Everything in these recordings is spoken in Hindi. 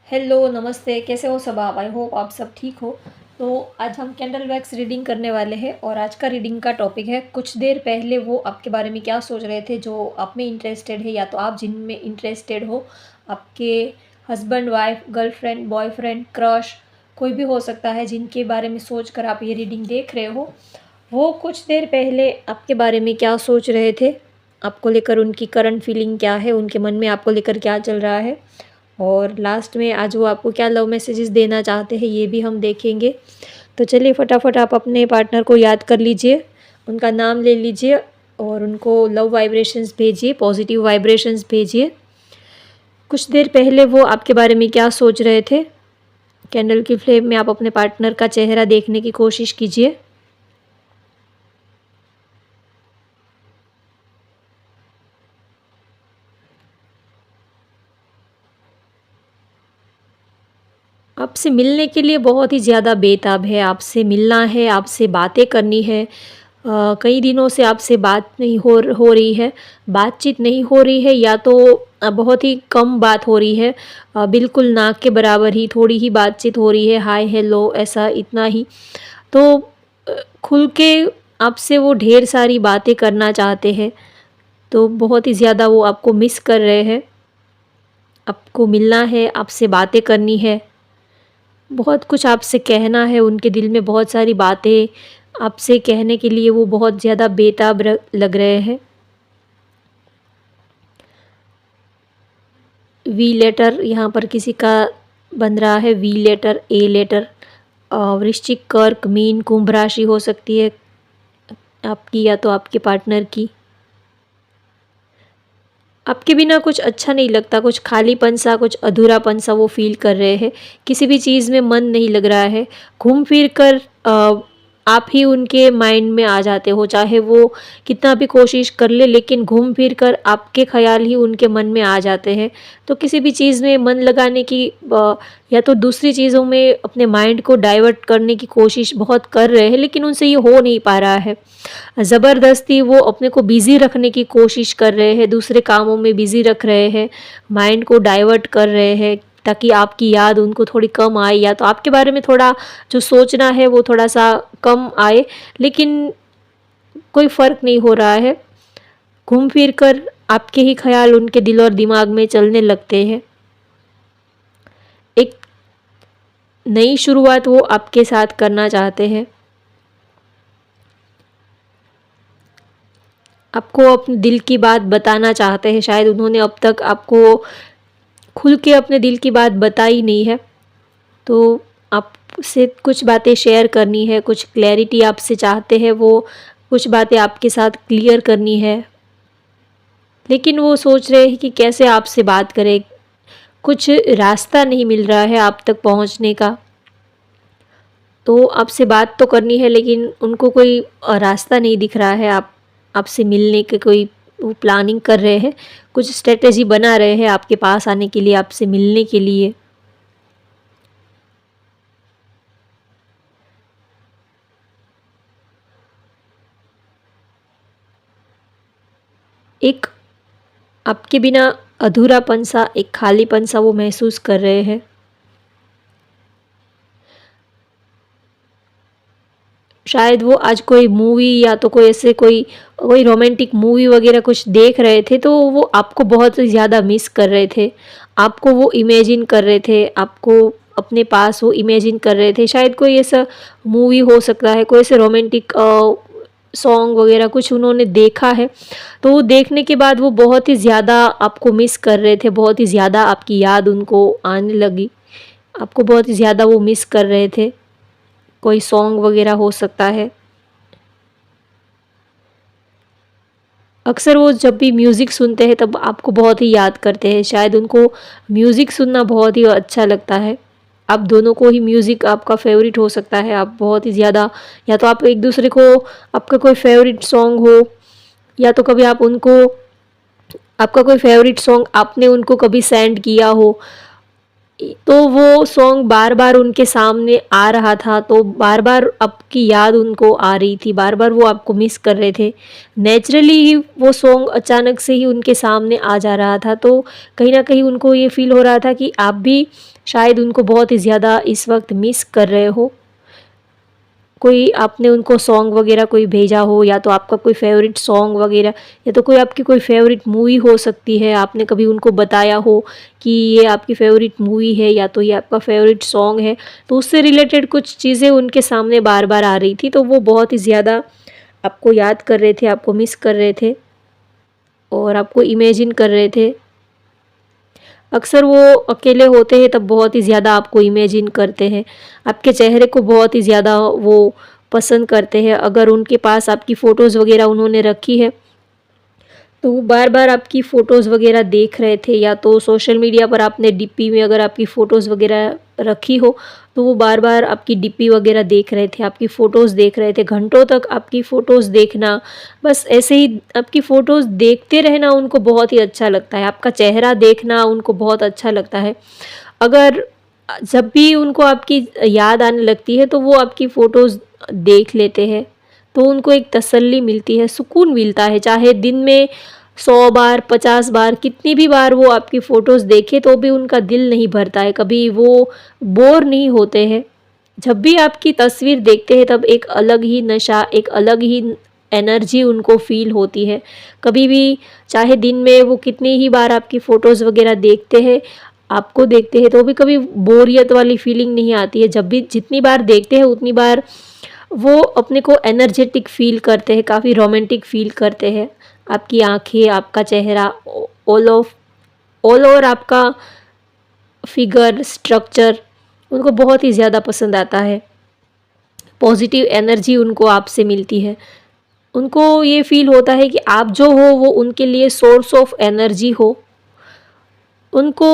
हेलो, नमस्ते, कैसे हो सब आप? आई होप आप सब ठीक हो। तो आज हम कैंडल वैक्स रीडिंग करने वाले हैं और आज का रीडिंग का टॉपिक है कुछ देर पहले वो आपके बारे में क्या सोच रहे थे जो आप में इंटरेस्टेड है या तो आप जिनमें इंटरेस्टेड हो। आपके husband, wife, girlfriend, boyfriend, crush कोई भी हो सकता है जिनके बारे में सोच कर आप ये रीडिंग देख रहे हो। वो कुछ देर पहले आपके बारे में क्या सोच रहे थे, आपको लेकर उनकी करंट फीलिंग क्या है, उनके मन में आपको लेकर क्या चल रहा है और लास्ट में आज वो आपको क्या लव मैसेजेस देना चाहते हैं ये भी हम देखेंगे। तो चलिए फटाफट आप अपने पार्टनर को याद कर लीजिए, उनका नाम ले लीजिए और उनको लव वाइब्रेशंस भेजिए, पॉजिटिव वाइब्रेशंस भेजिए। कुछ देर पहले वो आपके बारे में क्या सोच रहे थे। कैंडल की फ्लेम में आप अपने पार्टनर का चेहरा देखने की कोशिश कीजिए। आपसे मिलने के लिए बहुत ही ज़्यादा बेताब है, आपसे मिलना है, आपसे बातें करनी है। कई दिनों से आपसे बात नहीं हो रही है, बातचीत नहीं हो रही है या तो बहुत ही कम बात हो रही है। बिल्कुल ना के बराबर ही थोड़ी ही बातचीत हो रही है, हाय हेलो ऐसा इतना ही। तो खुल के आपसे वो ढेर सारी बातें करना चाहते हैं, तो बहुत ही ज़्यादा वो आपको मिस कर रहे हैं। आपको मिलना है, आपसे बातें करनी है, बहुत कुछ आपसे कहना है, उनके दिल में बहुत सारी बातें आपसे कहने के लिए वो बहुत ज़्यादा बेताब लग रहे हैं। वी लेटर यहाँ पर किसी का बन रहा है, वी लेटर, ए लेटर। वृश्चिक, कर्क, मीन, कुंभ राशि हो सकती है आपकी या तो आपके पार्टनर की। आपके बिना कुछ अच्छा नहीं लगता, कुछ खालीपन सा, कुछ अधूरापन सा वो फील कर रहे हैं। किसी भी चीज़ में मन नहीं लग रहा है। घूम फिर कर आप ही उनके माइंड में आ जाते हो, चाहे वो कितना भी कोशिश कर ले, लेकिन घूम फिर कर आपके ख़्याल ही उनके मन में आ जाते हैं। तो किसी भी चीज़ में मन लगाने की या तो दूसरी चीज़ों में अपने माइंड को डाइवर्ट करने की कोशिश बहुत कर रहे हैं, लेकिन उनसे ये हो नहीं पा रहा है। ज़बरदस्ती वो अपने को बिज़ी रखने की कोशिश कर रहे हैं, दूसरे कामों में बिज़ी रख रहे हैं, माइंड को डाइवर्ट कर रहे हैं ताकि आपकी याद उनको थोड़ी कम आए या तो आपके बारे में थोड़ा जो सोचना है वो थोड़ा-सा कम आए, लेकिन कोई फ़र्क नहीं हो रहा है। घूम फिर कर आपके ही ख़्याल उनके दिल और दिमाग में चलने लगते हैं। एक नई शुरुआत वो आपके साथ करना चाहते हैं। आपको अपने दिल की बात बताना चाहते हैं, शायद उन्होंने अब तक आपको खुल के अपने दिल की बात बताई नहीं है, तो आपसे कुछ बातें शेयर करनी है, कुछ क्लैरिटी आपसे चाहते हैं, वो कुछ बातें आपके साथ क्लियर करनी है, लेकिन वो सोच रहे हैं कि कैसे आपसे बात करें, कुछ रास्ता नहीं मिल रहा है आप तक पहुंचने का। तो आपसे बात तो करनी है लेकिन उनको कोई रास्ता नहीं दिख रहा है, आपसे मिलने के कोई वो प्लानिंग कर रहे हैं, कुछ स्ट्रेटजी बना रहे हैं आपके पास आने के लिए, आपसे मिलने के लिए। एक आपके बिना अधूरापन सा, एक खालीपन सा वो महसूस कर रहे हैं। शायद वो आज कोई मूवी या तो कोई ऐसे कोई कोई रोमांटिक मूवी वगैरह कुछ देख रहे थे, तो वो आपको बहुत ज़्यादा मिस कर रहे थे। आपको वो इमेजिन कर रहे थे, आपको अपने पास वो इमेजिन कर रहे थे। शायद कोई ऐसा मूवी हो सकता है, कोई ऐसे रोमांटिक सॉन्ग वगैरह कुछ उन्होंने देखा है, तो वो देखने के बाद वो बहुत ही ज़्यादा आपको मिस कर रहे थे, बहुत ही ज़्यादा आपकी याद उनको आने लगी, आपको बहुत ही ज़्यादा वो मिस कर रहे थे। कोई सॉन्ग वगैरह हो सकता है। अक्सर वो जब भी म्यूज़िक सुनते हैं तब आपको बहुत ही याद करते हैं, शायद उनको म्यूज़िक सुनना बहुत ही अच्छा लगता है। आप दोनों को ही म्यूज़िक आपका फ़ेवरेट हो सकता है, आप बहुत ही ज़्यादा या तो आप एक दूसरे को आपका कोई फ़ेवरेट सॉन्ग हो या तो कभी आप उनको आपका कोई फ़ेवरेट सॉन्ग आपने उनको कभी सेंड किया हो, तो वो सॉन्ग बार बार उनके सामने आ रहा था, तो बार बार आपकी याद उनको आ रही थी, बार बार वो आपको मिस कर रहे थे। नेचुरली ही वो सॉन्ग अचानक से ही उनके सामने आ जा रहा था, तो कहीं ना कहीं उनको ये फील हो रहा था कि आप भी शायद उनको बहुत ही ज़्यादा इस वक्त मिस कर रहे हो। कोई आपने उनको सॉन्ग वगैरह कोई भेजा हो, या तो आपका कोई फेवरेट सॉन्ग वगैरह, या तो कोई आपकी कोई फेवरेट मूवी हो सकती है, आपने कभी उनको बताया हो कि ये आपकी फेवरेट मूवी है या तो ये आपका फेवरेट सॉन्ग है, तो उससे रिलेटेड कुछ चीज़ें उनके सामने बार बार आ रही थी, तो वो बहुत ही ज़्यादा आपको याद कर रहे थे, आपको मिस कर रहे थे और आपको इमेजिन कर रहे थे। अक्सर वो अकेले होते हैं तब बहुत ही ज़्यादा आपको इमेजिन करते हैं, आपके चेहरे को बहुत ही ज़्यादा वो पसंद करते हैं। अगर उनके पास आपकी फ़ोटोज़ वगैरह उन्होंने रखी है, तो वो बार बार आपकी फ़ोटोज़ वगैरह देख रहे थे, या तो सोशल मीडिया पर आपने डीपी में अगर आपकी फ़ोटोज़ वगैरह रखी हो, तो वो बार बार आपकी डीपी वगैरह देख रहे थे, आपकी फ़ोटोज़ देख रहे थे, घंटों तक आपकी फ़ोटोज़ देखना, बस ऐसे ही आपकी फ़ोटोज़ देखते रहना उनको बहुत ही अच्छा लगता है, आपका चेहरा देखना उनको बहुत अच्छा लगता है। अगर जब भी उनको आपकी याद आने लगती है, तो वो आपकी फ़ोटोज़ देख लेते हैं, तो उनको एक तसल्ली मिलती है, सुकून मिलता है। चाहे दिन में 100 बार, 50 बार, कितनी भी बार वो आपकी फ़ोटोज़ देखे तो भी उनका दिल नहीं भरता है, कभी वो बोर नहीं होते हैं। जब भी आपकी तस्वीर देखते हैं तब एक अलग ही नशा, एक अलग ही एनर्जी उनको फ़ील होती है। कभी भी चाहे दिन में वो कितनी ही बार आपकी फ़ोटोज़ वगैरह देखते हैं, आपको देखते हैं, तो भी कभी बोरियत वाली फ़ीलिंग नहीं आती है। जब भी जितनी बार देखते हैं उतनी बार वो अपने को एनर्जेटिक फ़ील करते हैं, काफ़ी रोमांटिक फ़ील करते हैं। आपकी आँखें, आपका चेहरा, ऑल ओवर आपका फिगर, स्ट्रक्चर उनको बहुत ही ज़्यादा पसंद आता है। पॉजिटिव एनर्जी उनको आपसे मिलती है। उनको ये फ़ील होता है कि आप जो हो वो उनके लिए सोर्स ऑफ एनर्जी हो। उनको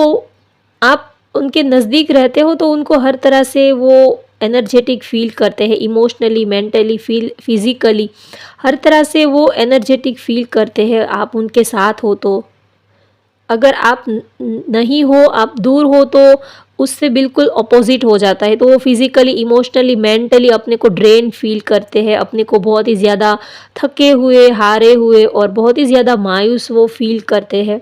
आप उनके नज़दीक रहते हो तो उनको हर तरह से वो एनर्जेटिक फ़ील करते हैं, इमोशनली, मेंटली, फिज़िकली हर तरह से वो एनर्जेटिक फ़ील करते हैं आप उनके साथ हो तो। अगर आप नहीं हो, आप दूर हो, तो उससे बिल्कुल अपोज़िट हो जाता है। तो वो फिज़िकली, इमोशनली, मेंटली अपने को ड्रेन फ़ील करते हैं, अपने को बहुत ही ज़्यादा थके हुए, हारे हुए और बहुत ही ज़्यादा मायूस वो फ़ील करते हैं।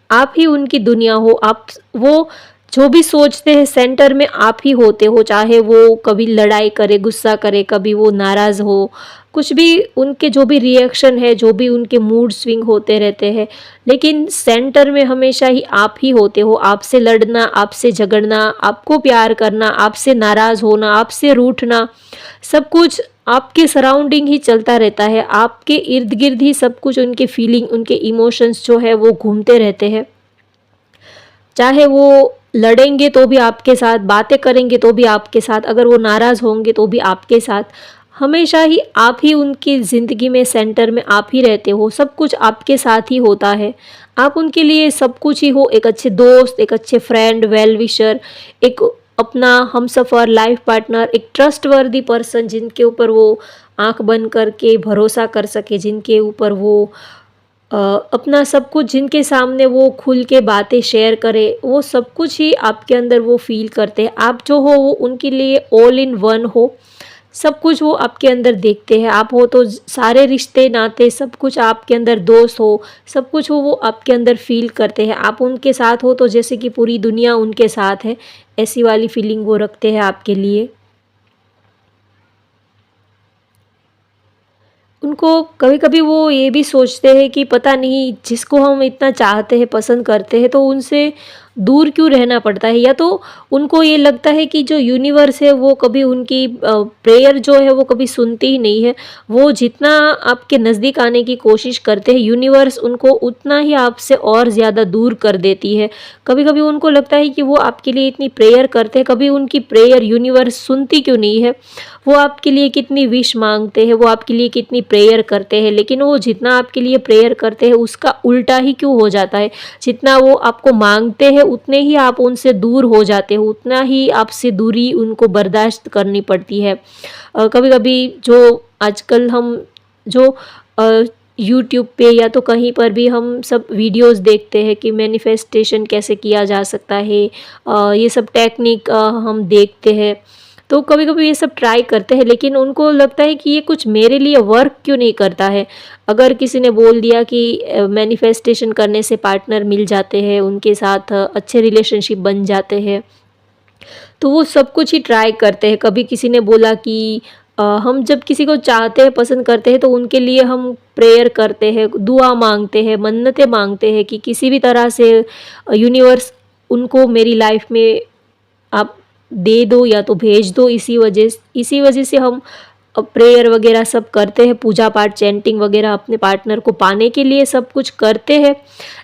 आप ही उनकी दुनिया हो, आप वो जो भी सोचते हैं सेंटर में आप ही होते हो, चाहे वो कभी लड़ाई करे, गुस्सा करे, कभी वो नाराज़ हो, कुछ भी उनके जो भी रिएक्शन है, जो भी उनके मूड स्विंग होते रहते हैं, लेकिन सेंटर में हमेशा ही आप ही होते हो। आपसे लड़ना, आपसे झगड़ना, आपको प्यार करना, आपसे नाराज़ होना, आपसे रूठना, सब कुछ आपके सराउंडिंग ही चलता रहता है, आपके इर्द-गिर्द ही सब कुछ उनके फीलिंग, उनके इमोशंस जो है वो घूमते रहते हैं। चाहे वो लड़ेंगे तो भी आपके साथ, बातें करेंगे तो भी आपके साथ, अगर वो नाराज़ होंगे तो भी आपके साथ। हमेशा ही आप ही उनकी ज़िंदगी में सेंटर में आप ही रहते हो, सब कुछ आपके साथ ही होता है। आप उनके लिए सब कुछ ही हो, एक अच्छे दोस्त, एक अच्छे फ्रेंड, वेल विशर, एक अपना हमसफ़र, लाइफ पार्टनर, एक ट्रस्टवर्दी पर्सन जिनके ऊपर वो आँख बंद करके भरोसा कर सके, जिनके ऊपर वो अपना सब कुछ, जिनके सामने वो खुल के बातें शेयर करे, वो सब कुछ ही आपके अंदर वो फ़ील करते हैं। आप जो हो वो उनके लिए ऑल इन वन हो, सब कुछ वो आपके अंदर देखते हैं। आप हो तो सारे रिश्ते नाते सब कुछ आपके अंदर, दोस्त हो, सब कुछ हो वो आपके अंदर फ़ील करते हैं। आप उनके साथ हो तो जैसे कि पूरी दुनिया उनके साथ है, ऐसी वाली फ़ीलिंग वो रखते हैं आपके लिए। उनको कभी-कभी वो ये भी सोचते हैं कि पता नहीं जिसको हम इतना चाहते हैं, पसंद करते हैं, तो उनसे दूर क्यों रहना पड़ता है, या तो उनको ये लगता है कि जो यूनिवर्स है वो कभी उनकी प्रेयर जो है वो कभी सुनती ही नहीं है। वो जितना आपके नज़दीक आने की कोशिश करते हैं, यूनिवर्स उनको उतना ही आपसे और ज़्यादा दूर कर देती है। कभी-कभी उनको लगता है कि वो आपके लिए इतनी प्रेयर करते हैं, कभी उनकी प्रेयर यूनिवर्स सुनती क्यों नहीं है? वो आपके लिए कितनी विश मांगते हैं, वो आपके लिए कितनी प्रेयर करते हैं, लेकिन वो जितना आपके लिए प्रेयर करते हैं उसका उल्टा ही क्यों हो जाता है? जितना वो आपको मांगते हैं उतने ही आप उनसे दूर हो जाते हो, उतना ही आपसे दूरी उनको बर्दाश्त करनी पड़ती है। कभी-कभी जो आजकल हम जो यूट्यूब पे या तो कहीं पर भी हम सब वीडियोस देखते हैं कि मैनिफेस्टेशन कैसे किया जा सकता है, ये सब टेक्निक हम देखते हैं। तो कभी कभी ये सब ट्राई करते हैं, लेकिन उनको लगता है कि ये कुछ मेरे लिए वर्क क्यों नहीं करता है। अगर किसी ने बोल दिया कि मैनिफेस्टेशन करने से पार्टनर मिल जाते हैं, उनके साथ अच्छे रिलेशनशिप बन जाते हैं, तो वो सब कुछ ही ट्राई करते हैं। कभी किसी ने बोला कि हम जब किसी को चाहते हैं, पसंद करते हैं, तो उनके लिए हम प्रेयर करते हैं, दुआ मांगते हैं, मन्नतें मांगते हैं कि किसी भी तरह से यूनिवर्स उनको मेरी लाइफ में आप दे दो या तो भेज दो। इसी वजह से हम प्रेयर वगैरह सब करते हैं, पूजा पाठ, चैंटिंग वगैरह अपने पार्टनर को पाने के लिए सब कुछ करते हैं।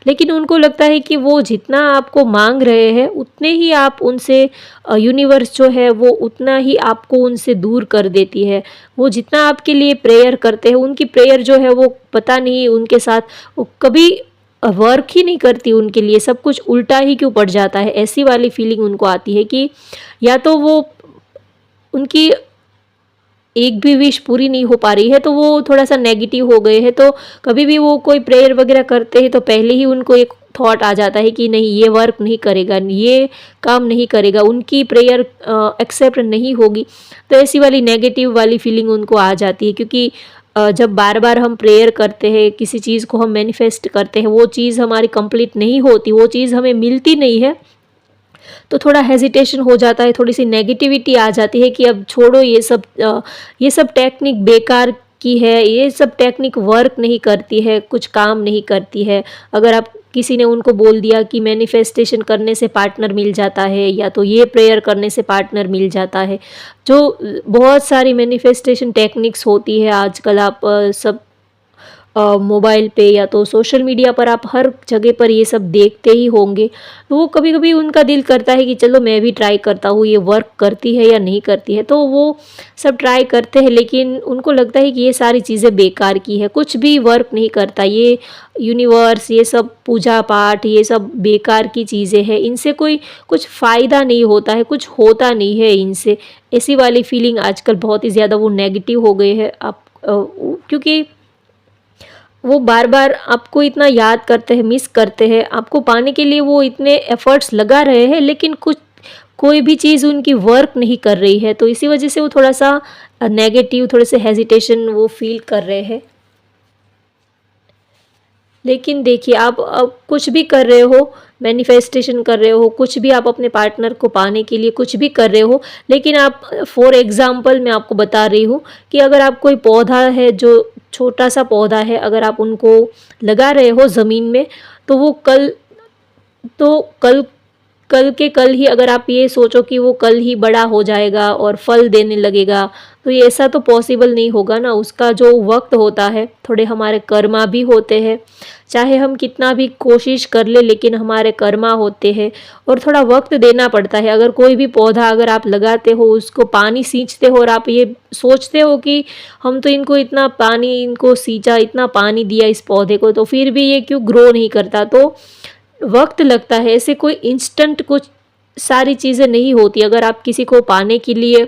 लेकिन उनको लगता है कि वो जितना आपको मांग रहे हैं उतने ही आप उनसे, यूनिवर्स जो है वो उतना ही आपको उनसे दूर कर देती है। वो जितना आपके लिए प्रेयर करते हैं, उनकी प्रेयर जो है वो पता नहीं उनके साथ वो कभी वर्क ही नहीं करती उनके लिए, सब कुछ उल्टा ही क्यों पड़ जाता है। ऐसी वाली फीलिंग उनको आती है कि या तो वो उनकी एक भी विश पूरी नहीं हो पा रही है, तो वो थोड़ा सा नेगेटिव हो गए हैं। तो कभी भी वो कोई प्रेयर वगैरह करते हैं तो पहले ही उनको एक थॉट आ जाता है कि नहीं, ये वर्क नहीं करेगा, ये काम नहीं करेगा, उनकी प्रेयर एक्सेप्ट नहीं होगी। तो ऐसी वाली नेगेटिव वाली फीलिंग उनको आ जाती है, क्योंकि जब बार बार हम प्रेयर करते हैं, किसी चीज़ को हम मैनिफेस्ट करते हैं, वो चीज़ हमारी कंप्लीट नहीं होती, वो चीज़ हमें मिलती नहीं है, तो थोड़ा हेजिटेशन हो जाता है, थोड़ी सी नेगेटिविटी आ जाती है कि अब छोड़ो, ये सब टेक्निक बेकार की है, ये सब टेक्निक वर्क नहीं करती है, कुछ काम नहीं करती है। अगर आप किसी ने उनको बोल दिया कि मैनिफेस्टेशन करने से पार्टनर मिल जाता है या तो ये प्रेयर करने से पार्टनर मिल जाता है, जो बहुत सारी मैनिफेस्टेशन टेक्निक्स होती है आजकल, आप सब मोबाइल पे या तो सोशल मीडिया पर आप हर जगह पर ये सब देखते ही होंगे। तो वो कभी कभी उनका दिल करता है कि चलो मैं भी ट्राई करता हूँ, ये वर्क करती है या नहीं करती है। तो वो सब ट्राई करते हैं, लेकिन उनको लगता है कि ये सारी चीज़ें बेकार की है, कुछ भी वर्क नहीं करता, ये यूनिवर्स, ये सब पूजा पाठ, ये सब बेकार की चीज़ें हैं, इनसे कोई कुछ फ़ायदा नहीं होता है, कुछ होता नहीं है इनसे। ऐसी वाली फीलिंग आजकल बहुत ही ज़्यादा वो नेगेटिव हो गए हैं। आप क्योंकि वो बार बार आपको इतना याद करते हैं, मिस करते हैं, आपको पाने के लिए वो इतने एफर्ट्स लगा रहे हैं, लेकिन कोई भी चीज़ उनकी वर्क नहीं कर रही है। तो इसी वजह से वो थोड़ा सा नेगेटिव, थोड़े से हेजिटेशन वो फील कर रहे हैं। लेकिन देखिए, आप अब कुछ भी कर रहे हो, मैनिफेस्टेशन कर रहे हो, कुछ भी आप अपने पार्टनर को पाने के लिए कुछ भी कर रहे हो, लेकिन आप, फॉर एग्ज़ाम्पल मैं आपको बता रही हूँ कि अगर आप कोई पौधा है, जो छोटा सा पौधा है, अगर आप उनको लगा रहे हो ज़मीन में, तो वो तो कल कल के कल ही अगर आप ये सोचो कि वो कल ही बड़ा हो जाएगा और फल देने लगेगा, तो ये ऐसा तो पॉसिबल नहीं होगा ना। उसका जो वक्त होता है, थोड़े हमारे कर्मा भी होते हैं, चाहे हम कितना भी कोशिश कर ले, लेकिन हमारे कर्मा होते हैं और थोड़ा वक्त देना पड़ता है। अगर कोई भी पौधा अगर आप लगाते हो, उसको पानी सींचते हो और आप ये सोचते हो कि हम तो इनको सींचा, इतना पानी दिया इस पौधे को, तो फिर भी ये क्यों ग्रो नहीं करता, तो वक्त लगता है। ऐसे कोई इंस्टेंट कुछ सारी चीज़ें नहीं होती। अगर आप किसी को पाने के लिए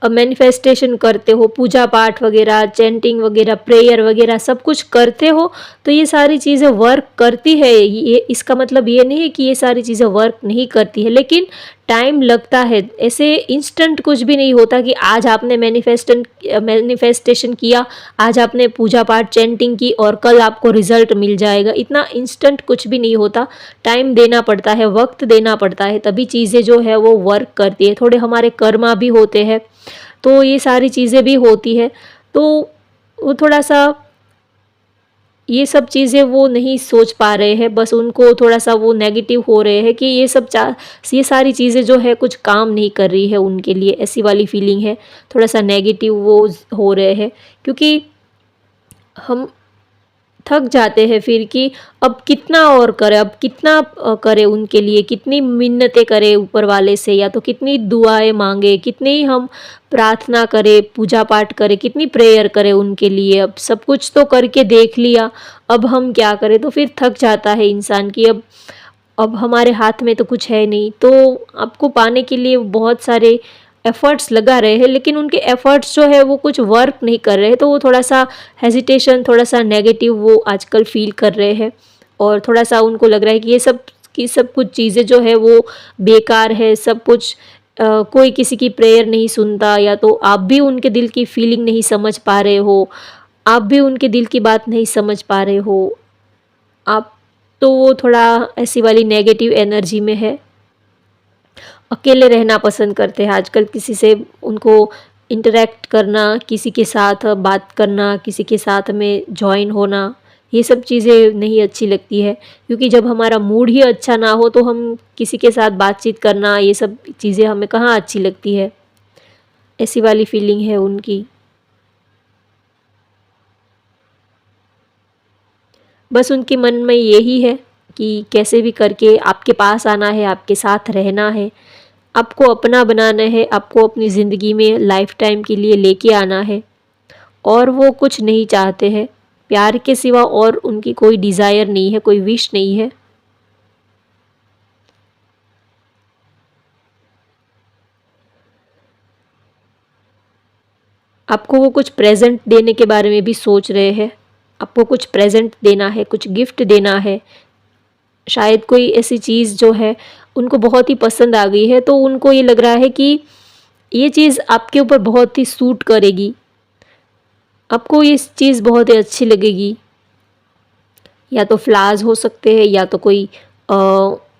मैनिफेस्टेशन करते हो, पूजा पाठ वगैरह, चैंटिंग वगैरह, प्रेयर वगैरह सब कुछ करते हो, तो ये सारी चीज़ें वर्क करती है। ये इसका मतलब ये नहीं है कि ये सारी चीज़ें वर्क नहीं करती है, लेकिन टाइम लगता है। ऐसे इंस्टेंट कुछ भी नहीं होता कि आज आपने मैनिफेस्टेशन किया, आज आपने पूजा पाठ, चैंटिंग की और कल आपको रिजल्ट मिल जाएगा। इतना इंस्टेंट कुछ भी नहीं होता, टाइम देना पड़ता है, वक्त देना पड़ता है, तभी चीज़ें जो है वो वर्क करती है। थोड़े हमारे कर्मा भी होते हैं, तो ये सारी चीज़ें भी होती है। तो वो थोड़ा सा ये सब चीज़ें वो नहीं सोच पा रहे हैं, बस उनको थोड़ा सा वो नेगेटिव हो रहे हैं कि ये सारी चीज़ें जो है कुछ काम नहीं कर रही है उनके लिए। ऐसी वाली फीलिंग है, थोड़ा सा नेगेटिव वो हो रहे हैं, क्योंकि हम थक जाते हैं फिर कि अब कितना और करें, अब कितना करें उनके लिए, कितनी मिन्नतें करें ऊपर वाले से, या तो कितनी दुआएं मांगे, कितनी हम प्रार्थना करें, पूजा पाठ करें, कितनी प्रेयर करें उनके लिए। अब सब कुछ तो करके देख लिया, अब हम क्या करें, तो फिर थक जाता है इंसान कि अब हमारे हाथ में तो कुछ है नहीं। तो आपको पाने के लिए बहुत सारे एफ़र्ट्स लगा रहे हैं, लेकिन उनके एफ़र्ट्स जो है वो कुछ वर्क नहीं कर रहे हैं, तो वो थोड़ा सा हेजिटेशन, थोड़ा सा नेगेटिव वो आजकल फ़ील कर रहे हैं। और थोड़ा सा उनको लग रहा है कि सब कुछ चीज़ें जो है वो बेकार है, सब कुछ कोई किसी की प्रेयर नहीं सुनता, या तो आप भी उनके दिल की फीलिंग नहीं समझ पा रहे हो, आप भी उनके दिल की बात नहीं समझ पा रहे हो। आप तो वो थोड़ा ऐसी वाली नेगेटिव एनर्जी में है। अकेले रहना पसंद करते हैं आजकल, किसी से उनको इंटरेक्ट करना, किसी के साथ बात करना, किसी के साथ में जॉइन होना, ये सब चीज़ें नहीं अच्छी लगती है। क्योंकि जब हमारा मूड ही अच्छा ना हो तो हम किसी के साथ बातचीत करना, ये सब चीज़ें हमें कहाँ अच्छी लगती है। ऐसी वाली फीलिंग है उनकी। बस उनके मन में यही है कि कैसे भी करके आपके पास आना है, आपके साथ रहना है, आपको अपना बनाना है, आपको अपनी ज़िंदगी में लाइफ टाइम के लिए लेके आना है। और वो कुछ नहीं चाहते हैं, प्यार के सिवा और उनकी कोई डिज़ायर नहीं है, कोई विश नहीं है। आपको वो कुछ प्रेज़ेंट देने के बारे में भी सोच रहे हैं। आपको कुछ प्रेज़ेंट देना है, कुछ गिफ्ट देना है। शायद कोई ऐसी चीज़ जो है उनको बहुत ही पसंद आ गई है, तो उनको ये लग रहा है कि ये चीज़ आपके ऊपर बहुत ही सूट करेगी, आपको ये चीज़ बहुत ही अच्छी लगेगी। या तो फ्लावर्स हो सकते हैं, या तो कोई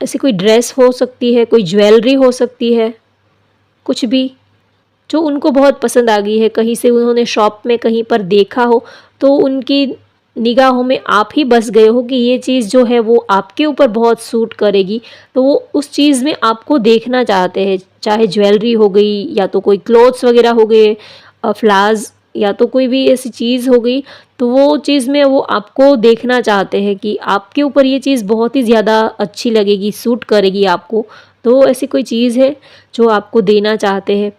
ऐसी कोई ड्रेस हो सकती है, कोई ज्वेलरी हो सकती है, कुछ भी जो उनको बहुत पसंद आ गई है। कहीं से उन्होंने शॉप में कहीं पर देखा हो, तो उनकी निगाहों में आप ही बस गए हो कि ये चीज़ जो है वो आपके ऊपर बहुत सूट करेगी, तो वो उस चीज़ में आपको देखना चाहते हैं। चाहे ज्वेलरी हो गई, या तो कोई क्लोथ्स वगैरह हो गए, फ्लावर्स, या तो कोई भी ऐसी चीज़ हो गई, तो वो चीज़ में वो आपको देखना चाहते हैं कि आपके ऊपर ये चीज़ बहुत ही ज़्यादा अच्छी लगेगी, सूट करेगी आपको। तो ऐसी कोई चीज़ है जो आपको देना चाहते हैं,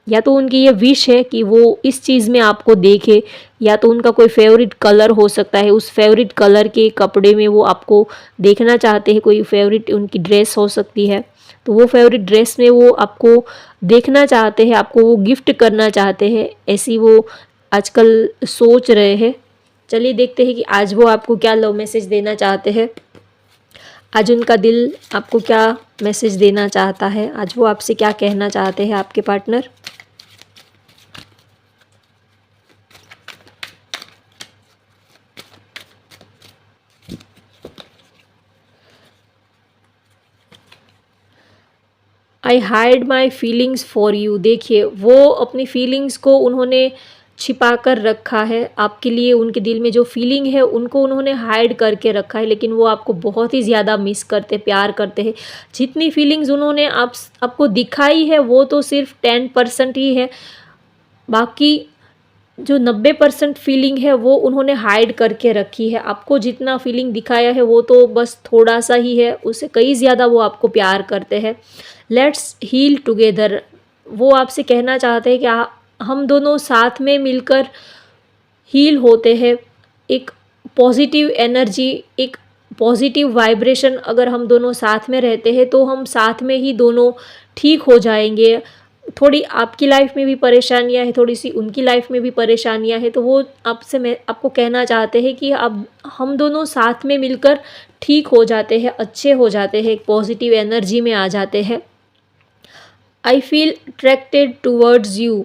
या तो उनकी ये विश है कि वो इस चीज़ में आपको देखे, या तो उनका कोई फेवरेट कलर हो सकता है, उस फेवरेट कलर के कपड़े में वो आपको देखना चाहते हैं। कोई फेवरेट उनकी ड्रेस हो सकती है, तो वो फेवरेट ड्रेस में वो आपको देखना चाहते हैं, आपको वो गिफ्ट करना चाहते हैं, ऐसी वो आजकल सोच रहे हैं। चलिए देखते हैं कि आज वो आपको क्या लव मैसेज देना चाहते हैं। आज उनका दिल आपको क्या मैसेज देना चाहता है, आज वो आपसे क्या कहना चाहते हैं, आपके partner. I hide my feelings for you. देखिए, वो अपनी फीलिंग्स को उन्होंने छिपा कर रखा है आपके लिए। उनके दिल में जो फीलिंग है उनको उन्होंने हाइड करके रखा है, लेकिन वो आपको बहुत ही ज़्यादा मिस करते, प्यार करते हैं। जितनी फीलिंग्स उन्होंने आपको दिखाई है वो तो सिर्फ 10% ही है, बाकी जो 90% फीलिंग है वो उन्होंने हाइड करके रखी है। आपको जितना फीलिंग दिखाया है वो तो बस थोड़ा सा ही है, उससे कई ज़्यादा वो आपको प्यार करते हैं। Let's heal together. वो आपसे कहना चाहते हैं कि हम दोनों साथ में मिलकर हील होते हैं। एक पॉजिटिव एनर्जी, एक पॉजिटिव वाइब्रेशन, अगर हम दोनों साथ में रहते हैं तो हम साथ में ही दोनों ठीक हो जाएंगे। थोड़ी आपकी लाइफ में भी परेशानियां हैं, थोड़ी सी उनकी लाइफ में भी परेशानियां हैं, तो वो मैं आपको कहना चाहते हैं कि अब हम दोनों साथ में मिलकर ठीक हो जाते हैं, अच्छे हो जाते हैं, एक पॉजिटिव एनर्जी में आ जाते हैं। I feel attracted towards you.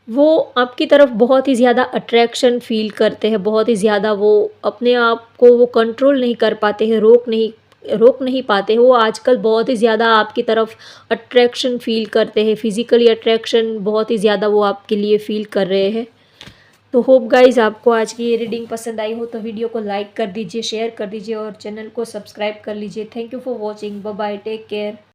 वो आपकी तरफ बहुत ही ज़्यादा अट्रैक्शन फ़ील करते हैं, बहुत ही ज़्यादा वो अपने आप को वो कंट्रोल नहीं कर पाते हैं, रोक नहीं पाते हैं। वो आजकल बहुत ही ज़्यादा आपकी तरफ अट्रैक्शन फ़ील करते हैं, फिज़िकली अट्रैक्शन बहुत ही ज़्यादा वो आपके लिए फ़ील कर रहे हैं। तो होप गाइज़ आपको आज की ये रीडिंग पसंद आई हो तो वीडियो को लाइक कर दीजिए, शेयर कर दीजिए और चैनल को सब्सक्राइब कर लीजिए। Thank you for watching. Bye bye, take care.